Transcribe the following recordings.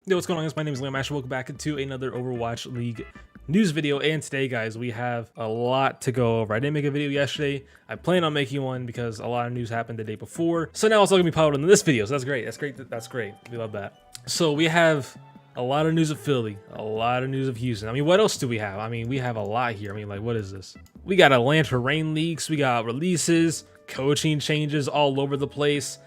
Yo, what's going on guys? My name is Liam Asher. Welcome back to another Overwatch League news video. And today, guys, we have a lot to go over. I didn't make a video yesterday. I plan on making one because a lot of news happened the day before. So now it's all gonna be piled into this video. So that's great. That's great. We love that. So we have a lot of news of Philly, a lot of news of Houston. I mean, what else do we have? I mean, we have a lot here. I mean, like, what is this? We got Atlanta rain leaks. We got releases, coaching changes all over the place.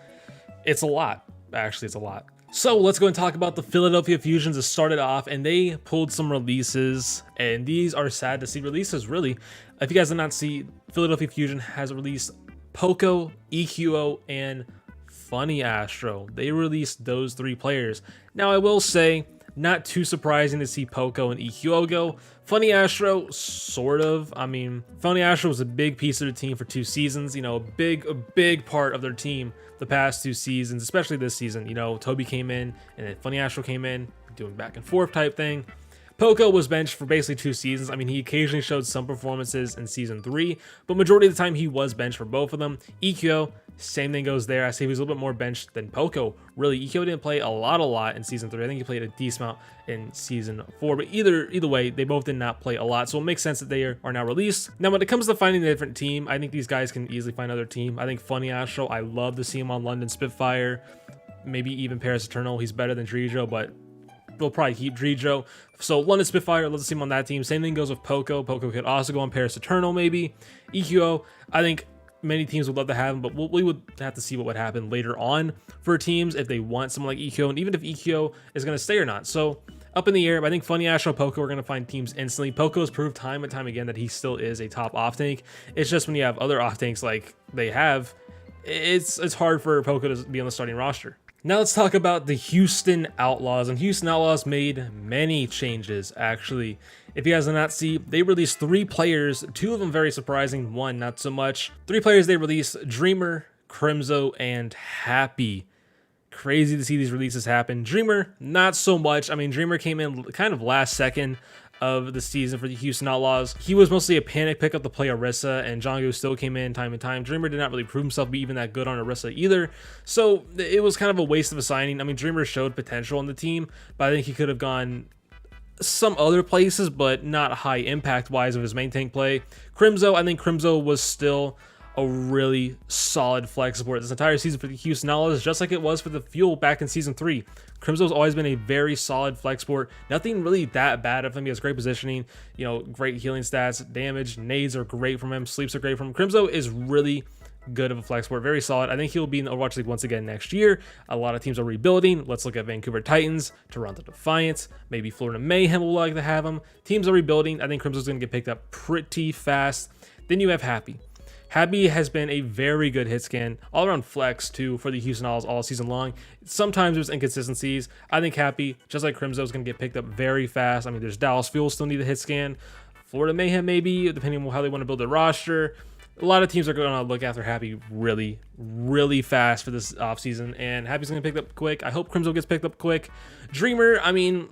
It's a lot. Actually, it's a lot. So let's go and talk about the Philadelphia Fusions that started off, and they pulled some releases, and these are sad to see releases, really. If you guys did not see, Philadelphia Fusion has released Poko, EQO, and Funnyastro. They released those three players. Now, I will say, not too surprising to see Poko and EQO go. Funnyastro, sort of. I mean, Funnyastro was a big piece of the team for 2 seasons. You know, a big part of their team the past 2 seasons, especially this season. You know, Toby came in, and then Funnyastro came in, doing back and forth type thing. Poko was benched for basically 2 seasons. I mean, he occasionally showed some performances in season 3, but majority of the time he was benched for both of them. EQO, same thing goes there. I say he was a little bit more benched than Poko. Really, EQO didn't play a lot in season 3. I think he played a decent amount in season 4, but either way, they both did not play a lot, so it makes sense that they are now released. Now, when it comes to finding a different team, I think these guys can easily find another team. I think Funnyastro, I love to see him on London Spitfire, maybe even Paris Eternal. He's better than Crimzo, but we'll probably keep Crimzo. So London Spitfire, let's see him on that team. Same thing goes with Poko. Poko could also go on Paris Eternal, maybe. EQO, I think many teams would love to have him, but we would have to see what would happen later on for teams if they want someone like EQO, and even if EQO is going to stay or not. So up in the air, but I think Funnyastro and Poko are going to find teams instantly. Poko has proved time and time again that he still is a top off tank. It's just when you have other off tanks like they have, it's hard for Poko to be on the starting roster. Now let's talk about the Houston Outlaws, and Houston Outlaws made many changes, actually. If you guys did not see, they released 3 players, 2 of them very surprising, 1 not so much. 3 players they released: Dreamer, Crimzo, and Happy. Crazy to see these releases happen. Dreamer, not so much. I mean, Dreamer came in kind of last second of the season for the Houston Outlaws. He was mostly a panic pickup to play Orisa, and Django still came in time and time. Dreamer did not really prove himself to be even that good on Orisa either, so it was kind of a waste of a signing. I mean, Dreamer showed potential on the team, but I think he could have gone some other places, but not high impact wise of his main tank play. Crimzo, I think Crimzo was still a really solid flex support this entire season for the Houston Outlaws, just like it was for the Fuel back in season 3. Crimzo's always been a very solid flex support. Nothing really that bad of him. He has great positioning, you know, great healing stats, damage, nades are great from him, sleeps are great from him. Crimzo is really good of a flex support, very solid. I think he'll be in the Overwatch League once again next year. A lot of teams are rebuilding. Let's look at Vancouver Titans, Toronto Defiance, maybe Florida Mayhem will like to have him. Teams are rebuilding. I think Crimzo's going to get picked up pretty fast. Then you have Happy. Happy has been a very good hit scan, all around flex too for the Houston Outlaws all season long. Sometimes there's inconsistencies. I think Happy, just like Crimzo, is going to get picked up very fast. I mean, there's Dallas Fuel still need a hit scan. Florida Mayhem maybe, depending on how they want to build their roster. A lot of teams are going to look after Happy really fast for this offseason, and Happy's going to pick up quick. I hope Crimzo gets picked up quick. Dreamer, I mean,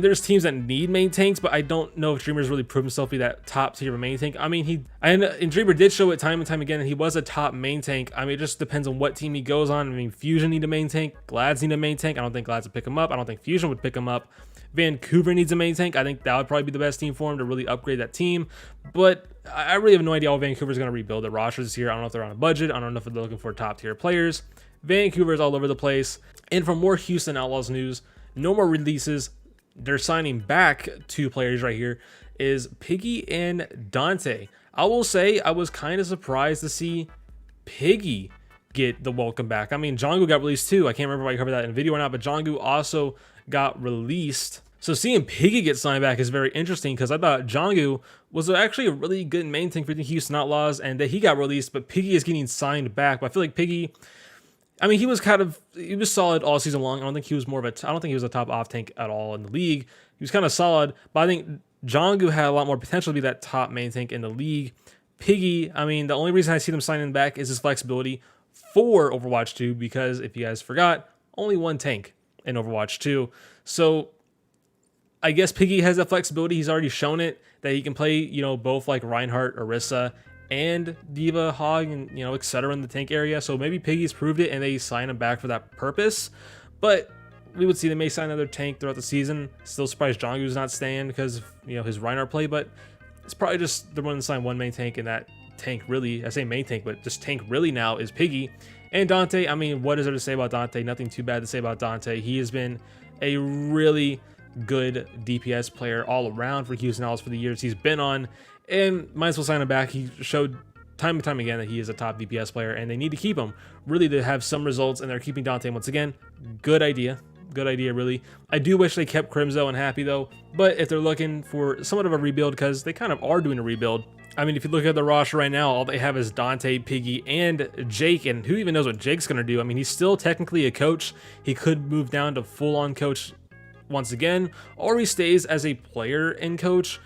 there's teams that need main tanks, but I don't know if Dreamer's really proved himself to be that top tier main tank. I mean, and Dreamer did show it time and time again, and he was a top main tank. I mean, it just depends on what team he goes on. I mean, Fusion need a main tank. Glads need a main tank. I don't think Glads would pick him up. I don't think Fusion would pick him up. Vancouver needs a main tank. I think that would probably be the best team for him to really upgrade that team. But I really have no idea how Vancouver's going to rebuild their rosters this year. I don't know if they're on a budget. I don't know if they're looking for top tier players. Vancouver's all over the place. And for more Houston Outlaws news, no more releases. They're signing back 2 players right here, is Piggy and Danteh. I will say I was kind of surprised to see Piggy get the welcome back. I mean, Django got released too. I can't remember if I covered that in the video or not, but Django also got released. So seeing Piggy get signed back is very interesting because I thought Django was actually a really good main tank for the Houston Outlaws and that he got released, but Piggy is getting signed back. But I feel like Piggy, I mean, he was solid all season long. I don't think he was a top off tank at all in the league. He was kind of solid, but I think Django had a lot more potential to be that top main tank in the league. Piggy, I mean, the only reason I see them signing back is his flexibility for Overwatch 2, because if you guys forgot, only 1 tank in Overwatch 2. So I guess Piggy has that flexibility. He's already shown it that he can play, you know, both like Reinhardt, Orisa, and Diva, Hog, and, you know, etc. in the tank area. So maybe Piggy's proved it and they sign him back for that purpose. But we would see they may sign another tank throughout the season. Still surprised Jonggu's not staying because of, his Reinhardt play, but it's probably just they're going to sign one main tank, and that tank really, I say main tank, but just tank really now is Piggy. And Danteh, I mean, what is there to say about Danteh? Nothing too bad to say about Danteh. He has been a really good DPS player all around for Houston Outlaws for the years he's been on, and might as well sign him back. He showed time and time again that he is a top DPS player, and they need to keep him really to have some results, and they're keeping Danteh once again. Good idea, really. I do wish they kept Crimzo and Happy though, but if they're looking for somewhat of a rebuild, because they kind of are doing a rebuild. I mean, if you look at the roster right now, all they have is Danteh, Piggy, and Jake, and who even knows what Jake's going to do? I mean, he's still technically a coach. He could move down to full-on coach once again, or he stays as a player and coach.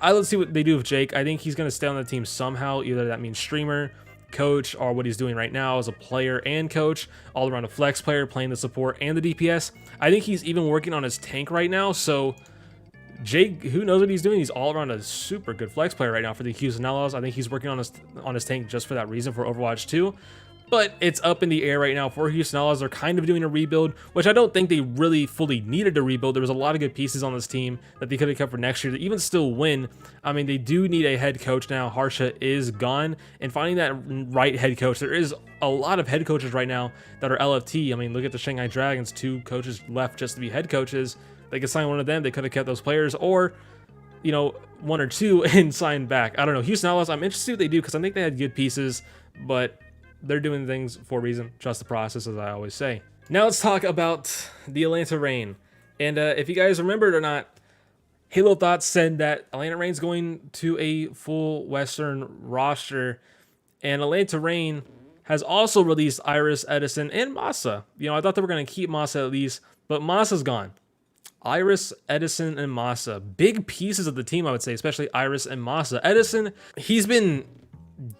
Let's see what they do with Jake. I think he's going to stay on the team somehow. Either that means streamer, coach, or what he's doing right now as a player and coach, all around a flex player, playing the support and the DPS. I think he's even working on his tank right now, so Jake, who knows what he's doing? He's all around a super good flex player right now for the Houston Outlaws. I think he's working on his tank just for that reason for Overwatch 2. But it's up in the air right now for Houston Outlaws. They're kind of doing a rebuild, which I don't think they really fully needed to rebuild. There was a lot of good pieces on this team that they could have kept for next year to even still win. I mean, they do need a head coach now. Harsha is gone, and finding that right head coach, there is a lot of head coaches right now that are LFT. I mean, look at the Shanghai Dragons, 2 coaches left just to be head coaches. They could sign one of them. They could have kept those players, or 1 or 2 and sign back. I don't know. Houston Outlaws, I'm interested in what they do because I think they had good pieces, but they're doing things for a reason. Trust the process, as I always say. Now let's talk about the Atlanta Reign. And if you guys remembered or not, Halo Thoughts said that Atlanta Reign's going to a full Western roster, and Atlanta Reign has also released Iris, Edison, and Masaa. I thought they were going to keep Masaa at least, but Masaa's gone. Iris, Edison, and Masaa. Big pieces of the team, I would say, especially Iris and Masaa. Edison, he's been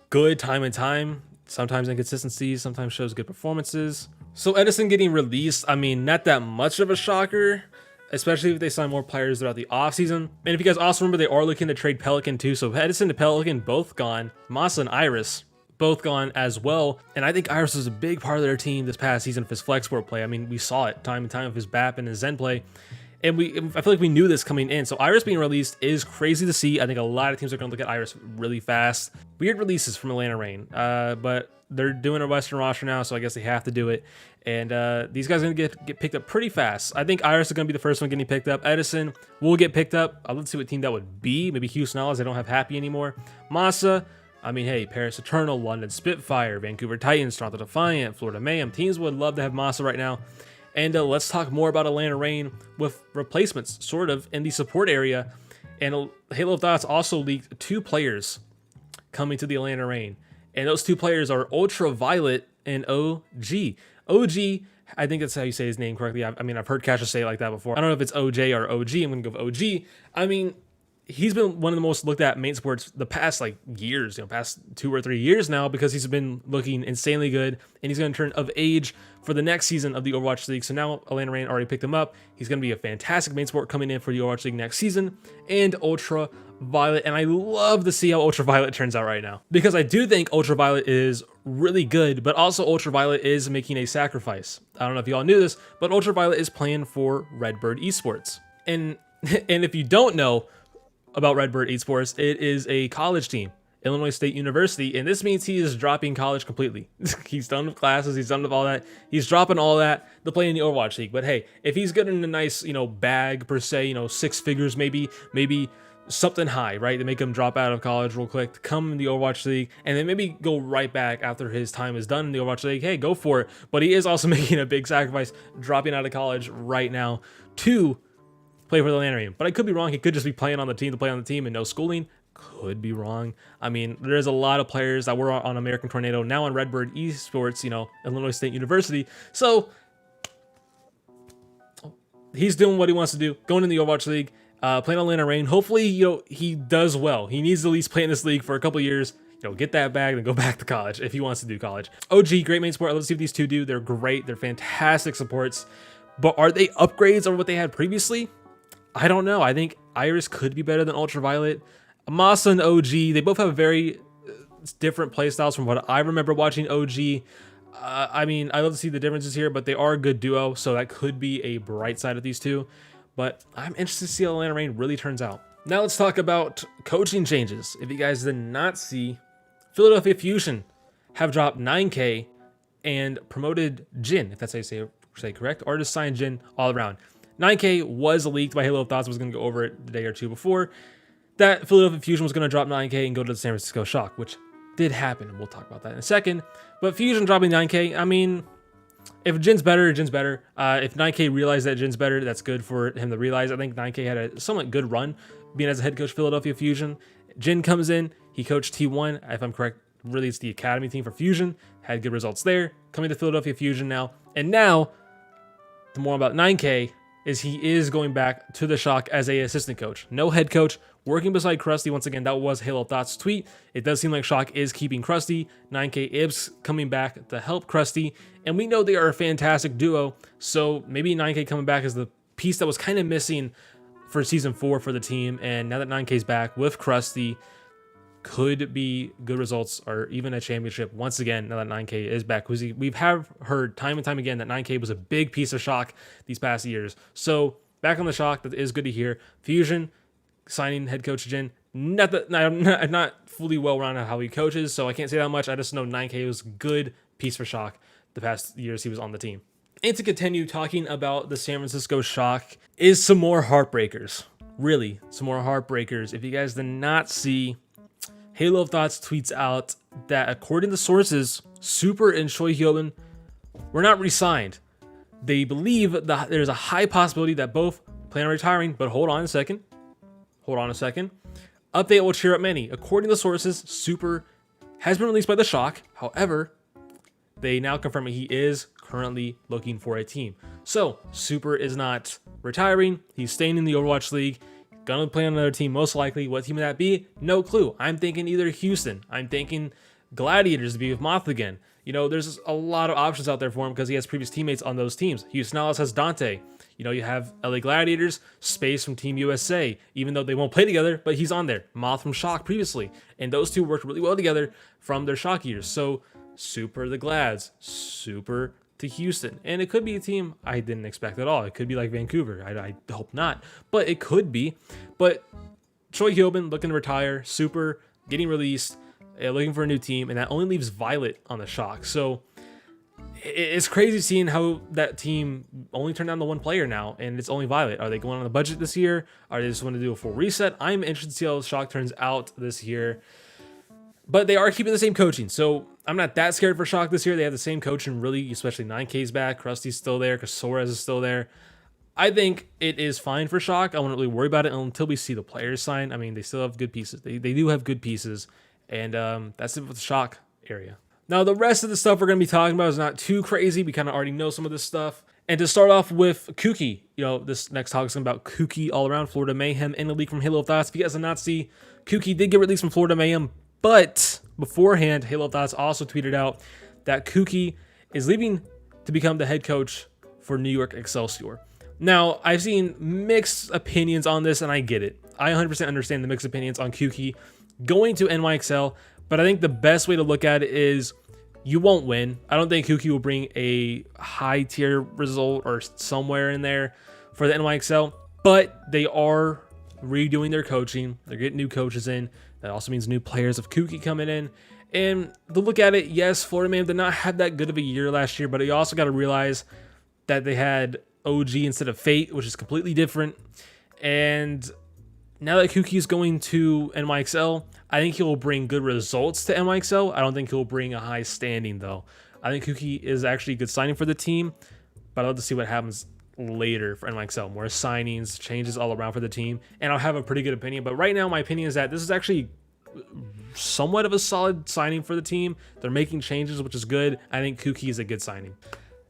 good time and time. Sometimes inconsistencies, sometimes shows good performances. So Edison getting released, I mean, not that much of a shocker, especially if they sign more players throughout the offseason. And if you guys also remember, they are looking to trade Pelican too. So Edison and Pelican both gone. Masaa and Iris both gone as well. And I think Iris was a big part of their team this past season of his Flexport play. I mean, we saw it time and time with his BAP and his Zen play. And I feel like we knew this coming in. So Iris being released is crazy to see. I think a lot of teams are going to look at Iris really fast. Weird releases from Atlanta Reign, but they're doing a Western roster now, so I guess they have to do it. And these guys are going to get picked up pretty fast. I think Iris is going to be the first one getting picked up. Edison will get picked up. Let's see what team that would be. Maybe Houston Outlaws. They don't have Happy anymore. Masaa, I mean, hey, Paris Eternal, London Spitfire, Vancouver Titans, Toronto Defiant, Florida Mayhem. Teams would love to have Masaa right now. And let's talk more about Atlanta Reign with replacements, sort of, in the support area. And Halo Thoughts also leaked 2 players coming to the Atlanta Reign. And those 2 players are Ultraviolet and Ojee. Ojee, I think that's how you say his name correctly. I mean, I've heard Casher say it like that before. I don't know if it's OJ or OG. I'm going to go with Ojee. I mean, he's been one of the most looked at main sports the past years, past 2 or 3 years now, because he's been looking insanely good, and he's going to turn of age for the next season of the Overwatch League. So now Atlanta Reign already picked him up. He's going to be a fantastic main sport coming in for the Overwatch League next season. And Ultraviolet, and I love to see how Ultraviolet turns out right now, because I do think Ultraviolet is really good, but also Ultraviolet is making a sacrifice. I don't know if y'all knew this, but Ultraviolet is playing for Redbird Esports. And if you don't know about Redbird Esports, it is a college team, Illinois State University, and this means he is dropping college completely. He's done with classes, he's done with all that. He's dropping all that to play in the Overwatch League. But hey, if he's getting a nice, bag per se, 6 figures, maybe something high, right, to make him drop out of college real quick, to come in the Overwatch League, and then maybe go right back after his time is done in the Overwatch League, hey, go for it. But he is also making a big sacrifice, dropping out of college right now to play for the Atlanta Reign. But I could be wrong. He could just be playing on the team to play on the team and no schooling. Could be wrong. I mean, there's a lot of players that were on American Tornado, now on Redbird Esports, Illinois State University. So he's doing what he wants to do, going in the Overwatch League, playing on Atlanta Reign. Hopefully, he does well. He needs to at least play in this league for a couple years, get that bag and go back to college if he wants to do college. Ojee, great main support. Let's see what these 2 do. They're great. They're fantastic supports. But are they upgrades over what they had previously? I don't know. I think Iris could be better than Ultraviolet. Masaa and Ojee, they both have very different playstyles from what I remember watching Ojee. I mean, I love to see the differences here, but they are a good duo, so that could be a bright side of these two. But I'm interested to see how Atlanta Reign really turns out. Now let's talk about coaching changes. If you guys did not see, Philadelphia Fusion have dropped nineK and promoted Jin, if that's how you say correct, or just signed Jin all around. nineK was leaked by Halo of Thoughts. I was going to go over it the day or two before that Philadelphia Fusion was going to drop nineK and go to the San Francisco Shock, which did happen. We'll talk about that in a second. But Fusion dropping nineK, I mean, if Jin's better, Jin's better. If nineK realized that Jin's better, that's good for him to realize. I think nineK had a somewhat good run being as a head coach Philadelphia Fusion. Jin comes in, he coached T1, if I'm correct, really it's the academy team for Fusion, had good results there. Coming to Philadelphia Fusion now, and now the more about nineK is he is going back to the Shock as a assistant coach, no head coach, working beside Krusty. Once again, that was Halo Thoughts tweet. It does seem like Shock is keeping Krusty. nineK is coming back to help Krusty, and we know they are a fantastic duo. So maybe nineK coming back is the piece that was kind of missing for season 4 for the team. And now that nineK's back with Krusty, could be good results or even a championship once again now that nineK is back. We've heard time and time again that nineK was a big piece of Shock these past years. So back on the Shock, that is good to hear. Fusion signing head coach Jin. I'm not fully well-rounded how he coaches, so I can't say that much. I just know nineK was a good piece for Shock the past years he was on the team. And to continue talking about the San Francisco Shock is some more heartbreakers. Really, some more heartbreakers. If you guys did not see, Halo of Thoughts tweets out that according to sources, Super and ChoiHyoBin were not re-signed. They believe that there's a high possibility that both plan on retiring, but hold on a second. Update will cheer up many. According to sources, Super has been released by the Shock. However, they now confirm that he is currently looking for a team. So Super is not retiring. He's staying in the Overwatch League. Gonna play on another team, most likely. What team would that be? No clue. I'm thinking either Houston. I'm thinking Gladiators to be with Moth again. You know, there's a lot of options out there for him because he has previous teammates on those teams. Houston also has Danteh. You know, you have LA Gladiators, Space from Team USA, even though they won't play together, but he's on there. Moth from Shock previously. And those two worked really well together from their Shock years. So Super the Glads, Super to Houston. And it could be a team I didn't expect at all. It could be like Vancouver. I hope not, but it could be. But ChoiHyoBin looking to retire, Super getting released, looking for a new team, and that only leaves Violet on the Shock. So it's crazy seeing how that team only turned down the one player now, and it's only Violet. Are they going on the budget this year? Are they just want to do a full reset? I'm interested to see how the Shock turns out this year. But they are keeping the same coaching, so I'm not that scared for Shock this year. They have the same coaching, really, especially nineK's back. Krusty's still there. Suarez is still there. I think it is fine for Shock. I won't really worry about it until we see the players sign. I mean, they still have good pieces. They do have good pieces, and that's it with the Shock area. Now, the rest of the stuff we're going to be talking about is not too crazy. We kind of already know some of this stuff. And to start off with Kuki, you know, this next talk is about Kuki all around, Florida Mayhem, and a leak from Halo of Thoughts. If you guys did not see, Kuki did get released from Florida Mayhem, but beforehand, Halo of Thoughts also tweeted out that Kuki is leaving to become the head coach for New York Excelsior. Now, I've seen mixed opinions on this, and I get it. I 100% understand the mixed opinions on Kuki going to NYXL, but I think the best way to look at it is you won't win. I don't think Kuki will bring a high tier result or somewhere in there for the NYXL, but they are redoing their coaching. They're getting new coaches in. That also means new players of Kuki coming in. And to look at it, yes, Florida Mayhem did not have that good of a year last year, but you also got to realize that they had Ojee instead of Fate, which is completely different. And now that Kuki is going to NYXL, I think he will bring good results to NYXL. I don't think he'll bring a high standing, though. I think Kuki is actually a good signing for the team, but I'd love to see what happens later for NYXL. More signings, changes all around for the team, and I'll have a pretty good opinion. But right now, my opinion is that this is actually somewhat of a solid signing for the team. They're making changes, which is good. I think Kuki is a good signing.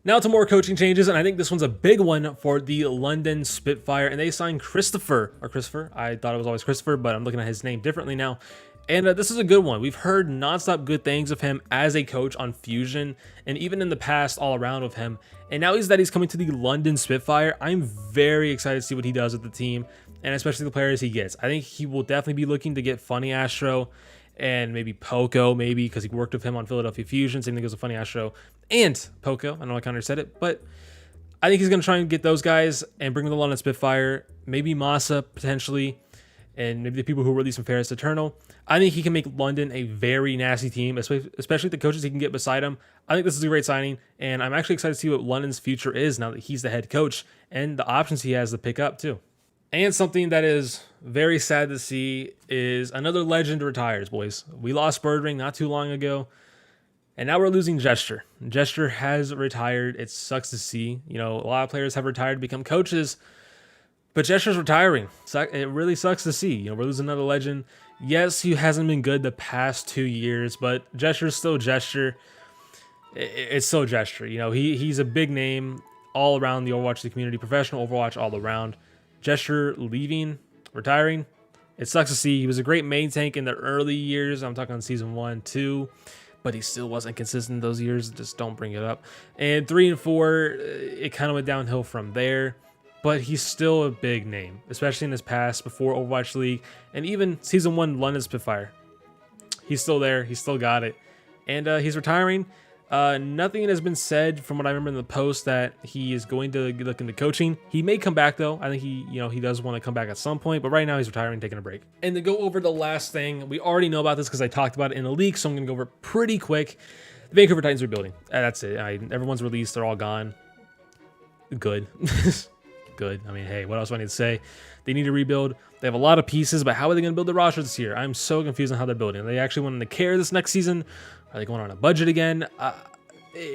Now to more coaching changes, and I think this one's a big one for the London Spitfire, and they signed ChrisTFer. I thought it was always Christopher, but I'm looking at his name differently now. And this is a good one. We've heard nonstop good things of him as a coach on Fusion, and even in the past all around with him. And now he's coming to the London Spitfire. I'm very excited to see what he does with the team, and especially the players he gets. I think he will definitely be looking to get Funnyastro and maybe Poko, maybe because he worked with him on Philadelphia Fusion. Same thing goes with Funnyastro and Poko. I know I kind of said it, but I think he's going to try and get those guys and bring them to London Spitfire. Maybe Masaa potentially, and maybe the people who release from Ferris Eternal. I think he can make London a very nasty team, especially the coaches he can get beside him. I think this is a great signing, and I'm actually excited to see what London's future is now that he's the head coach and the options he has to pick up too. And something that is very sad to see is another legend retires, boys. We lost Birdring not too long ago, and now we're losing Gesture. Gesture has retired. It sucks to see. You know, a lot of players have retired to become coaches, but Gesture's retiring. It really sucks to see. You know, we're losing another legend. Yes, he hasn't been good the past 2 years, but Gesture's still Gesture. It's still Gesture. You know, he's a big name all around the Overwatch community, professional Overwatch all around. Gesture leaving, retiring, it sucks to see. He was a great main tank in the early years. I'm talking on season 1, 2, but he still wasn't consistent those years. Just don't bring it up. And 3 and 4, it kind of went downhill from there. But he's still a big name, especially in his past before Overwatch League and even season 1 London Spitfire. He's still there. He's still got it. And he's retiring. Nothing has been said from what I remember in the post that he is going to look into coaching. He may come back though. I think he does want to come back at some point, but right now he's retiring, taking a break. And to go over the last thing, we already know about this because I talked about it in the leak, so I'm going to go over it pretty quick. The Vancouver Titans rebuilding. That's it. Everyone's released. They're all gone. Good. Good. I mean, hey, what else do I need to say? They need to rebuild. They have a lot of pieces, but how are they going to build the roster this year? I'm so confused on how they're building. Are they actually wanting to care this next season? Are they going on a budget again?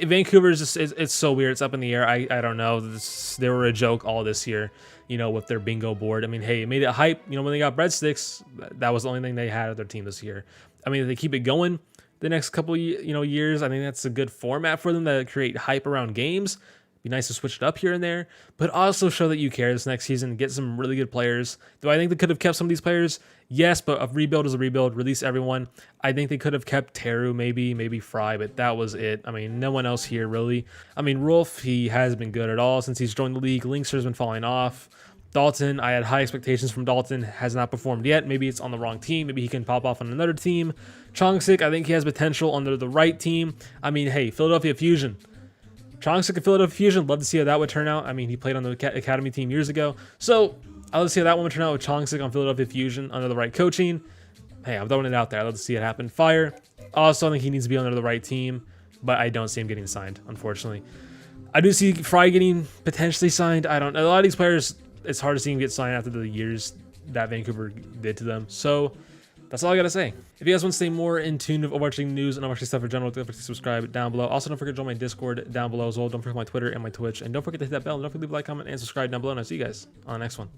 Vancouver is just, it's so weird. It's up in the air. I don't know. They were a joke all this year, you know, with their bingo board. I mean, hey, it made it hype. You know, when they got breadsticks, that was the only thing they had at their team this year. I mean, if they keep it going the next couple, years, I think that's a good format for them to create hype around games. Be nice to switch it up here and there, but also show that you care this next season. Get some really good players. Do I think they could have kept some of these players? Yes, but a rebuild is a rebuild. Release everyone. I think they could have kept Teru, maybe Fry, but that was it. I mean, no one else here really. I mean, Rolf, he hasn't been good at all since he's joined the league. Linkster's been falling off. Dalton, I had high expectations from Dalton, has not performed yet. Maybe it's on the wrong team. Maybe he can pop off on another team. Chongsik, I think he has potential under the right team. I mean, hey, Philadelphia Fusion. Chongsik and Philadelphia Fusion, love to see how that would turn out. I mean, he played on the Academy team years ago. So, I'd love to see how that one would turn out with Chongsik on Philadelphia Fusion under the right coaching. Hey, I'm throwing it out there. I'd love to see it happen. Fire, also, I think he needs to be under the right team, but I don't see him getting signed, unfortunately. I do see Fry getting potentially signed. I don't know. A lot of these players, it's hard to see him get signed after the years that Vancouver did to them. So, that's all I gotta say. If you guys want to stay more in tune with Overwatch news and Overwatch stuff in general, don't forget to subscribe down below. Also, don't forget to join my Discord down below as well. Don't forget my Twitter and my Twitch. And don't forget to hit that bell. And don't forget to leave a like, comment, and subscribe down below. And I'll see you guys on the next one.